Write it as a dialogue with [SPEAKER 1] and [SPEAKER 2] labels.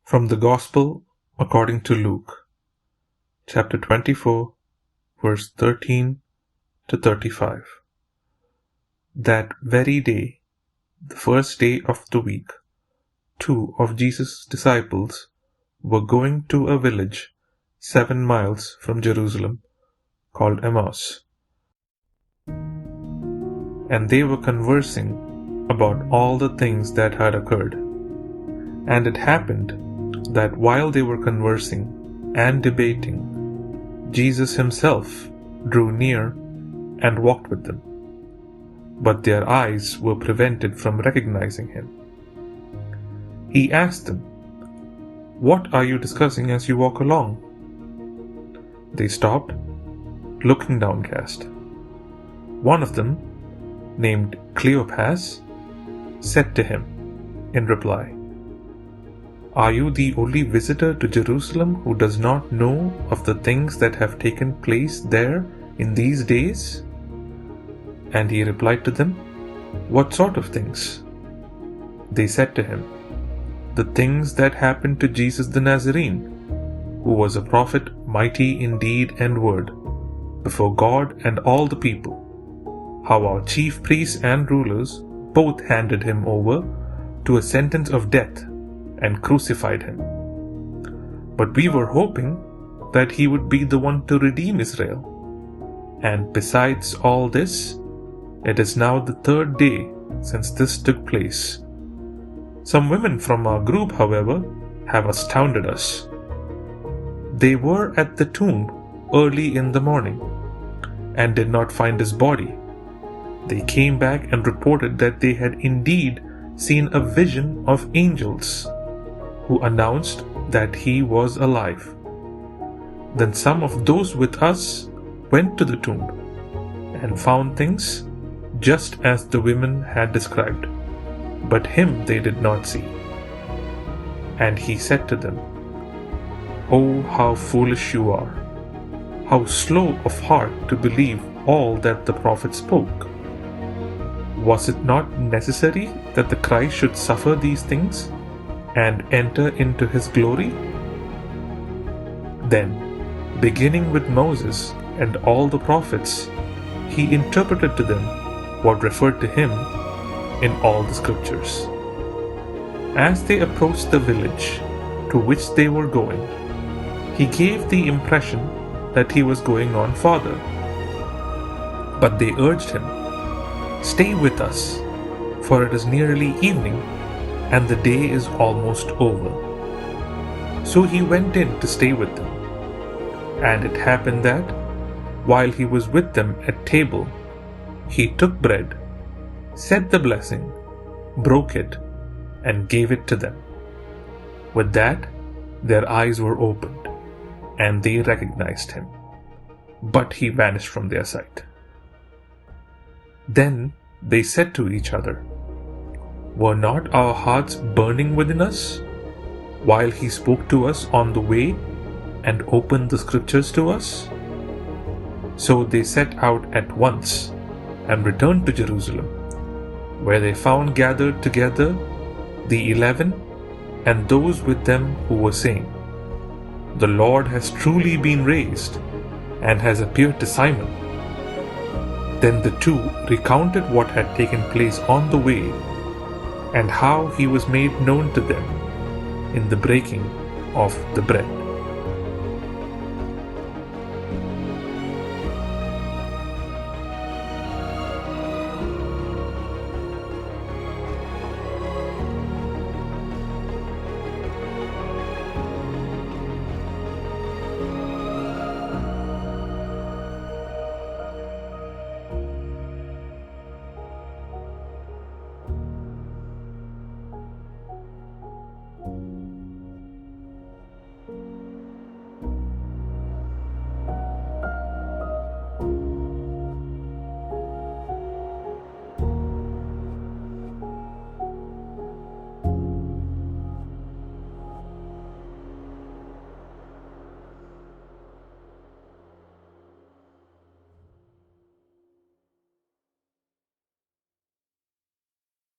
[SPEAKER 1] From the Gospel according to Luke, chapter 24, verse 13 to 35. That very day, the first day of the week, 2 of Jesus' disciples were going to a village 7 miles from Jerusalem called Emmaus, and they were conversing about all the things that had occurred. And it happened that while they were conversing and debating, Jesus himself drew near and walked with them. But their eyes were prevented from recognizing him. He asked them, "What are you discussing as you walk along?" They stopped, looking downcast. One of them, named Cleopas, said to him in reply, "Are you the only visitor to Jerusalem who does not know of the things that have taken place there in these days?" And he replied to them, "What sort of things?" They said to him, "The things that happened to Jesus the Nazarene, who was a prophet mighty in deed and word, before God and all the people, how our chief priests and rulers both handed him over to a sentence of death and crucified him. But we were hoping that he would be the one to redeem Israel. And besides all this, it is now the 3rd day since this took place. Some women from our group, however, have astounded us. They were at the tomb early in the morning and did not find his body. They came back and reported that they had indeed seen a vision of angels who announced that he was alive. Then some of those with us went to the tomb and found things just as the women had described, but him they did not see." And he said to them, "Oh, how foolish you are! How slow of heart to believe all that the prophets spoke! Was it not necessary that the Christ should suffer these things and enter into his glory?" Then, beginning with Moses and all the prophets, he interpreted to them what referred to him in all the scriptures. As they approached the village to which they were going, he gave the impression that he was going on farther. But they urged him, "Stay with us, for it is nearly evening, and the day is almost over." So he went in to stay with them. And it happened that, while he was with them at table, he took bread, said the blessing, broke it, and gave it to them. With that, their eyes were opened, and they recognized him, but he vanished from their sight. Then they said to each other, "Were not our hearts burning within us while he spoke to us on the way and opened the scriptures to us?" So they set out at once and returned to Jerusalem, where they found gathered together the 11 and those with them who were saying, "The Lord has truly been raised and has appeared to Simon." Then the 2 recounted what had taken place on the way and how he was made known to them in the breaking of the bread.